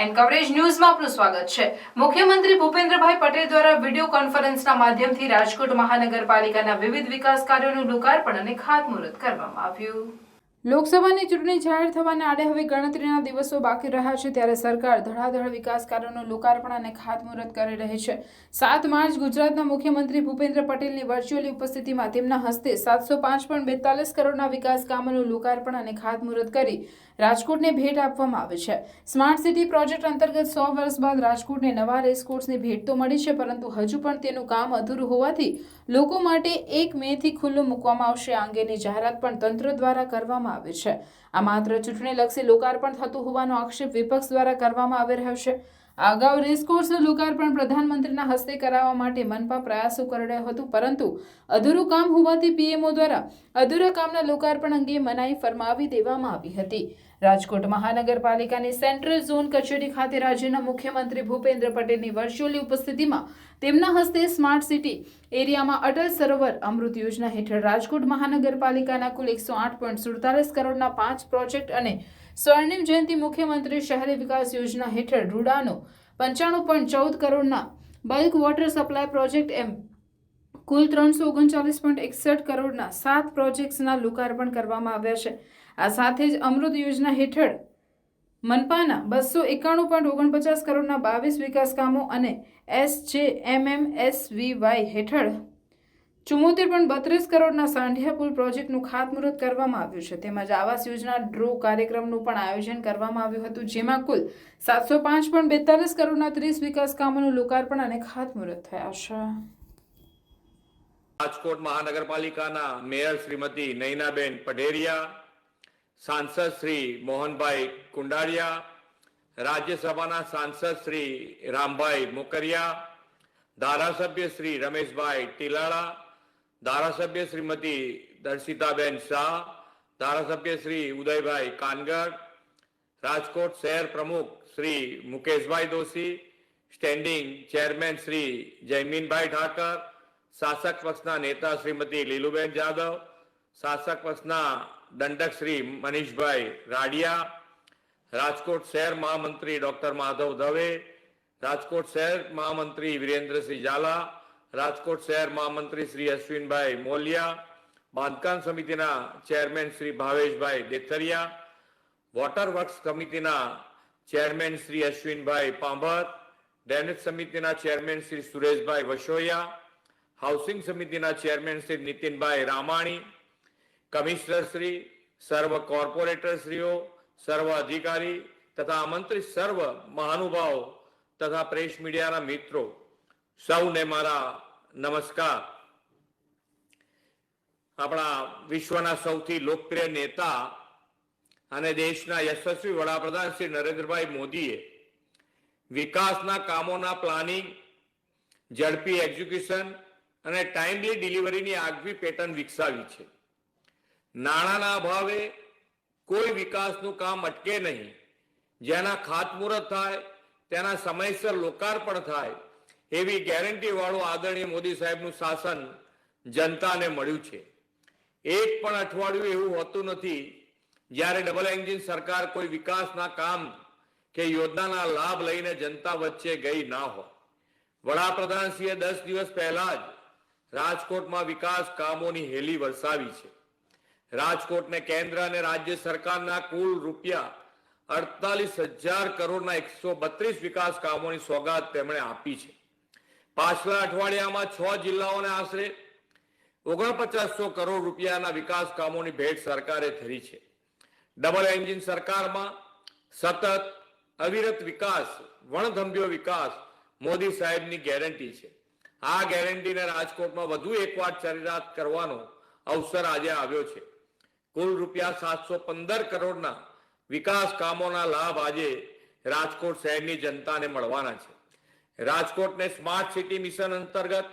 And coverage ન્યૂઝમાં આપનું સ્વાગત છે। મુખ્યમંત્રી ભૂપેન્દ્રભાઈ પટેલ દ્વારા વિડિયો કોન્ફરન્સના માધ્યમથી રાજકોટ મહાનગરપાલિકાના વિવિધ વિકાસ કાર્યોનું લોકાર્પણ અને ખાતમુહૂર્ત કરવામાં આવ્યું। લોકસભાની ચૂંટણી જાહેર થવાને આડે હવે ગણતરીના દિવસો બાકી રહ્યા છે, ત્યારે સરકાર ધડાધડ વિકાસ કાર્યોનું લોકાર્પણ અને ખાતમુહૂર્ત કરી રહી છે। 7 માર્ચ ગુજરાતના મુખ્યમંત્રી ભૂપેન્દ્ર પટેલની વર્ચ્યુઅલી ઉપસ્થિતિમાં તેમના હસ્તે 705.42 કરોડના વિકાસ કામોનું લોકાર્પણ અને ખાતમુહૂર્ત કરી રાજકોટને ભેટ આપવામાં આવે છે। સ્માર્ટ સિટી પ્રોજેક્ટ અંતર્ગત 100 વર્ષ બાદ રાજકોટને નવા રેસકોર્સની ભેટ તો મળી છે, પરંતુ હજુ પણ તેનું કામ અધૂરું હોવાથી લોકો માટે 1 મે થી ખુલ્લું મૂકવામાં આવશે। આ અંગેની જાહેરાત પણ તંત્ર દ્વારા કરવામાં આવે છે। આ માત્ર ચૂંટણીલક્ષી લોકાર્પણ થતું હોવાનો આક્ષેપ વિપક્ષ દ્વારા કરવામાં આવી રહ્યો છે। અગાઉ રેસકોર્સનું લોકાર્પણ પ્રધાનમંત્રીના હસ્તે કરાવવા માટે મનપા પ્રયાસો કરી રહ્યું હતું, પરંતુ અધૂરું કામ હોવાથી પીએમઓ દ્વારા અધૂરા કામના લોકાર્પણ અંગે મનાઈ ફરમાવી દેવામાં આવી હતી। રાજકોટ મહાનગરપાલિકાની સેન્ટ્રલ ઝોન કચેરી ખાતે રાજ્યના મુખ્યમંત્રી ભૂપેન્દ્ર પટેલની વર્ચ્યુઅલી ઉપસ્થિતિમાં તેમના હસ્તે સ્માર્ટ સિટી એરિયામાં અટલ સરોવર અમૃત યોજના હેઠળ રાજકોટ મહાનગરપાલિકાના કુલ 108.47 કરોડના 5 પ્રોજેક્ટ અને સ્વર્ણિમ જયંતિ મુખ્યમંત્રી શહેરી વિકાસ યોજના હેઠળ રૂડાનો 95.14 કરોડના બલ્ક વોટર સપ્લાય પ્રોજેક્ટ એમ કુલ 339.61 કરોડના 7 પ્રોજેક્ટ્સના લોકાર્પણ કરવામાં આવ્યા છે। આ સાથે જ અમૃત યોજના હેઠળ મનપાના 291.49 કરોડના 22 વિકાસ કામો અને SJMMSVY હેઠળ 74.32 કરોડના સાંઢિયા પુલ પ્રોજેક્ટનું ખાતમુહૂર્ત કરવામાં આવ્યું છે। તેમજ આવાસ યોજના ડ્રો કાર્યક્રમનું પણ આયોજન કરવામાં આવ્યું હતું, જેમાં કુલ 705.42 કરોડના 30 વિકાસ કામોનું લોકાર્પણ અને ખાતમુહૂર્ત થયા છે। રાજકોટ મહાનગરપાલિકાના મેયર શ્રીમતી નૈનાબેન પઢેરિયા, સાંસદ શ્રી મોહનભાઈ કુંડારિયા, રાજ્યસભાના સાંસદ શ્રી રામભાઈ મોકરિયા, ધારાસભ્ય શ્રી રમેશભાઈ ટીલાળા, ધારાસભ્ય શ્રીમતી દર્શિતાબેન શાહ, ધારાસભ્ય શ્રી ઉદયભાઈ કાનગડ, રાજકોટ શહેર પ્રમુખ શ્રી મુકેશભાઈ દોશી, સ્ટેન્ડિંગ ચેરમેન શ્રી જયમીનભાઈ ઠાકર, શાસક પક્ષના નેતા શ્રીમતી લીલુબેન જાદવ, શાસક પક્ષના દંડક શ્રી મનીષભાઈ રાડિયા, રાજકોટ શહેર મહામંત્રી ડોક્ટર માધવ દવે, રાજકોટ શહેર મહામંત્રી વિરેન્દ્રસિંહ ઝાલા, રાજકોટ શહેર મહામંત્રી શ્રી અશ્વિનભાઈ મોલિયા, બાંધકામ સમિતિના ચેરમેન શ્રી ભાવેશભાઈ દેથરિયા, વોટર વર્ક્સ સમિતિના ચેરમેન શ્રી અશ્વિનભાઈ પાંભર, ડ્રેનેજ સમિતિના ચેરમેન શ્રી સુરેશભાઈ વશોયા, હાઉસિંગ સમિતિના ચેરમેન શ્રી નીતિનભાઈ રામાણી, કમિશનર શ્રી, સર્વ કોર્પોરેટરશ્રીઓ, સર્વ અધિકારી તથા આમંત્રિત સર્વ મહાનુભાવો તથા પ્રેસ મીડિયાના મિત્રો સૌને મારા નમસ્કાર। આપણા વિશ્વના સૌથી લોકપ્રિય નેતા અને દેશના યશસ્વી વડાપ્રધાન શ્રી નરેન્દ્રભાઈ મોદીએ વિકાસના કામોના પ્લાનિંગ, ઝડપી એક્ઝિક્યુશન અને ટાઈમલી ડિલિવરીની આગવી પેટર્ન વિકસાવી છે। નાણાંના અભાવે કોઈ વિકાસનું કામ અટકે નહીં, જેના ખાતમુહૂર્ત થાય તેના સમયસર લોકાર્પણ થાય એવી ગેરંટી વાળું આદરણીય મોદી સાહેબનું શાસન જનતાને મળ્યું છે। એક પણ અઠવાડિયું એવું હોતું નથી જ્યારે ડબલ એન્જિન સરકાર કોઈ વિકાસના કામ કે યોજનાના લાભ લઈને જનતા વચ્ચે ગઈ ના હોય। વડાપ્રધાનશ્રીએ 10 દિવસ પહેલા જ રાજકોટમાં વિકાસ કામોની હેલી વરસાવી છે। રાજકોટને કેન્દ્ર અને રાજ્ય સરકારના કુલ રૂપિયા 48,000 કરોડના 132 વિકાસ કામોની સોગાદ તેમણે આપી છે। પાછલા અઠવાડિયામાં 6 જિલ્લાઓને આશરે 4900 કરોડ રૂપિયાના વિકાસ કામોની ભેટ સરકારે ધરી છે। ડબલ એન્જિન સરકારમાં સતત અવિરત વિકાસ, વણથંભ્યો વિકાસ મોદી સાહેબની ગેરંટી છે। આ ગેરંટીને રાજકોટમાં વધુ એકવાર ચરિતાર્થ કરવાનો અવસર આજે આવ્યો છે। કુલ રૂપિયા 715 કરોડના વિકાસ કામોના લાભ આજે રાજકોટ શહેરની જનતાને મળવાના છે। રાજકોટને સ્માર્ટ સિટી મિશન અંતર્ગત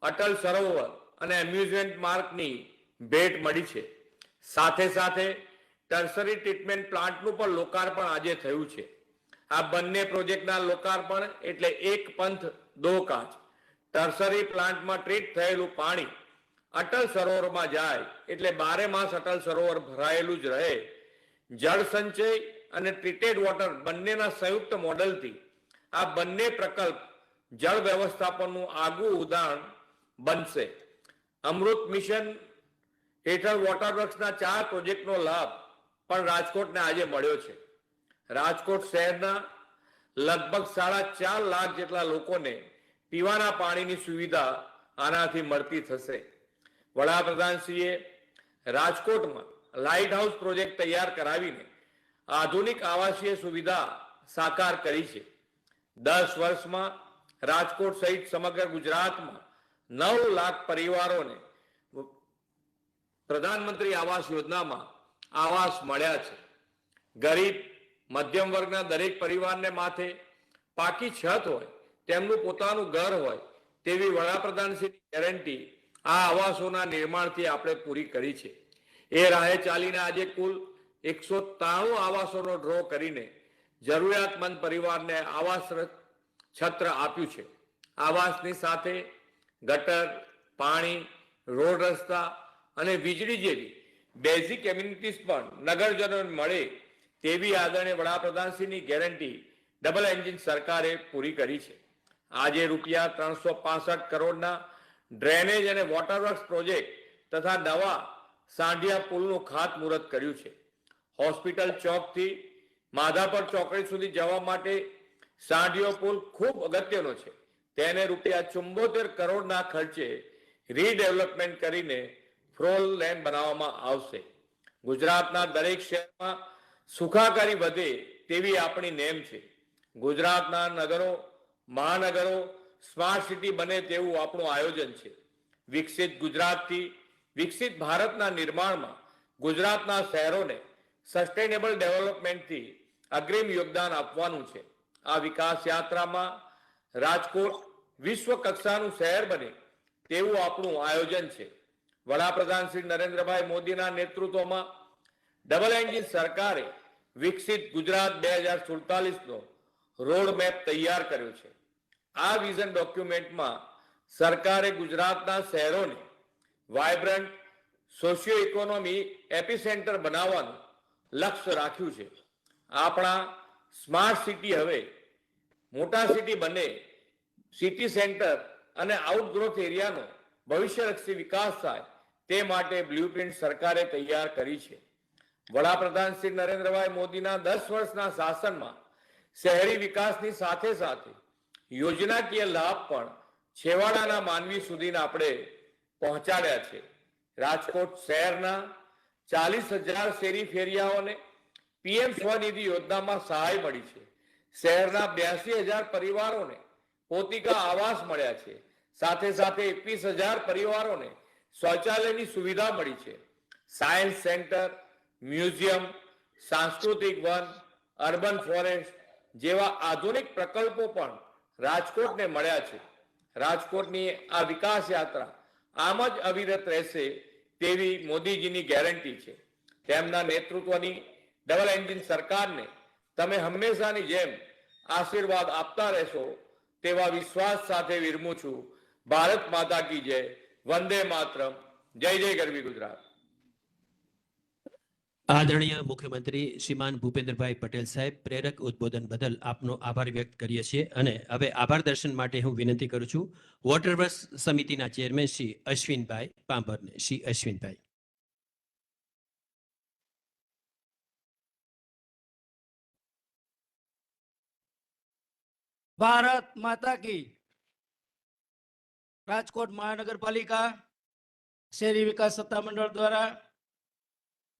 અટલ સરોવર અને એમ્યુઝમેન્ટ પાર્કની ભેટ મળી છે। સાથે સાથે ટર્સરી ટ્રીટમેન્ટ પ્લાન્ટનું પણ લોકાર્પણ આજે થયું છે। આ બંને પ્રોજેક્ટના લોકાર્પણ એટલે એક પંથ દો કાજ। ટર્સરી પ્લાન્ટમાં ટ્રીટ થયેલું પાણી અટલ સરોવરમાં જાય એટલે 12 માસ અટલ સરોવર ભરાયેલું જ રહે। જળ સંચય અને ટ્રીટેડ વોટર બંનેના સંયુક્ત મોડલથી આ બંને પ્રકલ્પ જળ વ્યવસ્થાપનનું આગવું ઉદાહરણ બનશે. અમૃત મિશન હેઠળ વોટર વર્ક્સના 4 પ્રોજેક્ટનો લાભ પણ રાજકોટને આજે મળ્યો છે. રાજકોટ શહેરના લગભગ 4.5 લાખ જેટલા લોકોને પીવાના પાણીની સુવિધા આનાથી મળતી થશે. વડાપ્રધાનશ્રીએ રાજકોટમાં લાઇટ હાઉસ પ્રોજેક્ટ તૈયાર કરાવીને આધુનિક આવાસીય સુવિધા સાકાર કરી છે. 10 વર્ષમાં રાજકોટ સહિત સમગ્ર ગુજરાતમાં 9 લાખ પરિવારોને પ્રધાનમંત્રી આવાસ યોજનામાં આવાસ મળ્યા છે. ગરીબ મધ્યમ વર્ગના દરેક પરિવારને માથે પાકી છત હોય, તેમનું પોતાનું ઘર હોય તેવી વડાપ્રધાનશ્રીની ગેરંટી આ આવાસોના નિર્માણથી આપણે પૂરી કરી છે. એ રાહે ચાલીને આજે કુલ 193 આવાસોનો ડ્રો કરીને જરૂરિયાતમંદ પરિવારને આવાસ છત્ર આપ્યું છે. આવાસની સાથે ગટર, પાણી, રોડ રસ્તા અને વીજળી જેવી બેઝિક એમ્યુનિટીઝ પણ નગરજનોને મળે તેવી આદરણીય વડાપ્રધાનશ્રીની ગેરંટી ડબલ એન્જિન સરકારે પૂરી કરી છે. આજે રૂપિયા 365 કરોડના ડ્રેનેજ અને વોટરવર્ક્સ પ્રોજેક્ટ તથા નવા સાંઢિયા પુલનું ખાતમુહૂર્ત કર્યું છે. હોસ્પિટલ ચોકથી માધાપર ચોકડી સુધી જવા માટે સાંઢિયો પુલ ખૂબ અગત્યનો છે. તેને રૂપિયા 74 કરોડના ખર્ચે રીડેવલપમેન્ટ કરીને 4 લેન બનાવવામાં આવશે. ગુજરાતના દરેક શહેરમાં સુખાકારી વધે તેવી આપણી નેમ છે. ગુજરાતના નગરો, મહાનગરો સ્માર્ટ સિટી બને તેવું આપણું આયોજન છે. વિકસિત ગુજરાતથી વિકસિત ભારતના નિર્માણમાં ગુજરાતના શહેરોને સસ્ટેનેબલ ડેવલપમેન્ટથી અગ્રીમ યોગદાન આપવાનું છે. આ વિકાસ યાત્રામાં રાજકોટ વિશ્વ કક્ષાનું શહેર બને તેવું આપણું આયોજન છે. વડાપ્રધાન શ્રી નરેન્દ્રભાઈ મોદીના નેતૃત્વમાં ડબલ એન્જિન સરકારે વિકસિત ગુજરાત 2047નો રોડ મેપ તૈયાર કર્યો છે. આ વિઝન ડોક્યુમેન્ટમાં સરકારે ગુજરાતના શહેરોને વાઇબ્રન્ટ સોશિયો ઇકોનોમી એપિસેન્ટર બનાવવાનું લક્ષ્ય રાખ્યું છે. આપણા સ્માર્ટ સિટી હવે મોટા સિટી બને, સિટી સેન્ટર અને આઉટગ્રોથ એરિયાનો ભવિષ્યલક્ષી વિકાસ થાય તે માટે બ્લુપ્રિન્ટ સરકારે તૈયાર કરી છે. વડાપ્રધાન શ્રી નરેન્દ્રભાઈ મોદીના 10 વર્ષના શાસનમાં શહેરી વિકાસની સાથે સાથે યોજનાકીય લાભ પણ છેવાડાના માનવી સુધી આપણે પહોંચાડ્યા છે. રાજકોટ શહેરના 40,000 શેરી ફેરિયાઓને પીએમ સ્વનિધિ યોજનામાં સહાય મળી છે. શહેરના 82,000 પરિવારોને પોતિકા આવાસ મળ્યા છે. સાથે સાથે 21,000 પરિવારોને શૌચાલયની સુવિધા મળી છે. સાયન્સ સેન્ટર, મ્યુઝિયમ, સાંસ્કૃતિક વન, અર્બન ફોરેસ્ટ જેવા આધુનિક પ્રકલ્પો પણ રાજકોટને મળ્યા છે. રાજકોટની આ વિકાસ યાત્રા આમ જ અવિરત રહેશે તેવી મોદીજીની ગેરંટી છે. તેમના નેતૃત્વની ડબલ એન્જિન સરકારને તમે હંમેશાની જેમ આશીર્વાદ આપતા રહેશો તેવા વિશ્વાસ સાથે વિરમું છું. ભારત માતા કી જય. વંદે માતરમ. જય જય ગરવી ગુજરાત. આદરણીય મુખ્યમંત્રી શ્રીમાન ભૂપેન્દ્રભાઈ પટેલ સાહેબ, પ્રેરક ઉદ્બોધન બદલ આપનો આભાર વ્યક્ત કરીએ છીએ. અને હવે આભાર દર્શન માટે હું વિનંતી કરું છું વોટરવર્ક્સ સમિતિના ચેરમેન શ્રી અશ્વિનભાઈ પાંભરને. શ્રી અશ્વિનભાઈ. ભારત માતા કી. રાજકોટ મહાનગરપાલિકા શહેરી વિકાસ સત્તામંડળ દ્વારા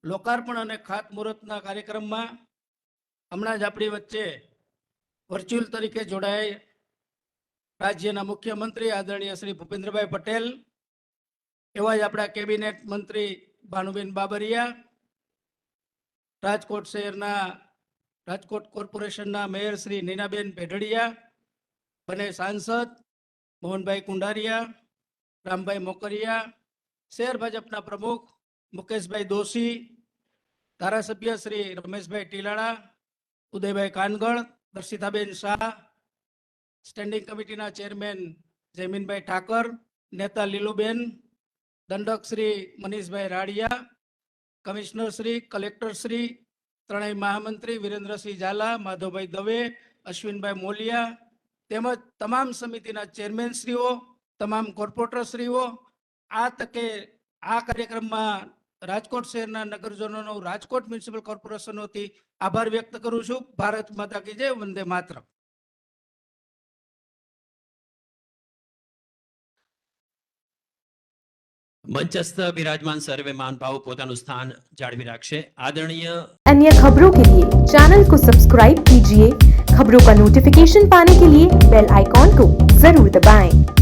લોકાર્પણ અને ખાતમુહૂર્તના કાર્યક્રમમાં હમણાં જ આપણી વચ્ચે વર્ચ્યુઅલ તરીકે જોડાય રાજ્યના મુખ્યમંત્રી આદરણીય શ્રી ભૂપેન્દ્રભાઈ પટેલ, એવા જ આપણા કેબિનેટ મંત્રી ભાનુબેન બાબરિયા, રાજકોટ શહેરના રાજકોટ કોર્પોરેશનના મેયર શ્રી નીનાબેન પેઢડિયા, બંને સાંસદ મોહનભાઈ કુંડારિયા, રામભાઈ મોકરિયા, શહેર ભાજપના પ્રમુખ મુકેશભાઈ દોશી, ધારાસભ્ય શ્રી રમેશભાઈ ટીલાળા, ઉદયભાઈ કાનગડ, દર્શિતાબેન શાહ, સ્ટેન્ડિંગ કમિટીના ચેરમેન જયમીનભાઈ ઠાકર, નેતા લીલુબેન, દંડક શ્રી મનીષભાઈ રાડિયા, કમિશનર શ્રી, કલેક્ટર શ્રી ત્રણેય મહામંત્રી વિરેન્દ્રસિંહ ઝાલા, માધવભાઈ દવે, અશ્વિનભાઈ મોલિયા તેમજ તમામ સમિતિના ચેરમેનશ્રીઓ, તમામ કોર્પોરેટરશ્રીઓ આ તકે આ કાર્યક્રમમાં રાજકોટ શહેરના નગરજનોનો રાજકોટ મ્યુનિસિપલ કોર્પોરેશન વતી આભાર વ્યક્ત કરું છું. ભારત માતા કી જય, વંદે માતરમ. મંચસ્થ બિરાજમાન સર્વે મહાનુભાવો પોતાનું સ્થાન જાળવી રાખશે. આદરણીય अन्य खबरों के लिए चैनल को सब्सक्राइब कीजिए। खबरों का नोटिफिकेशन पाने के लिए बेल आइकॉन को जरूर दबाएं।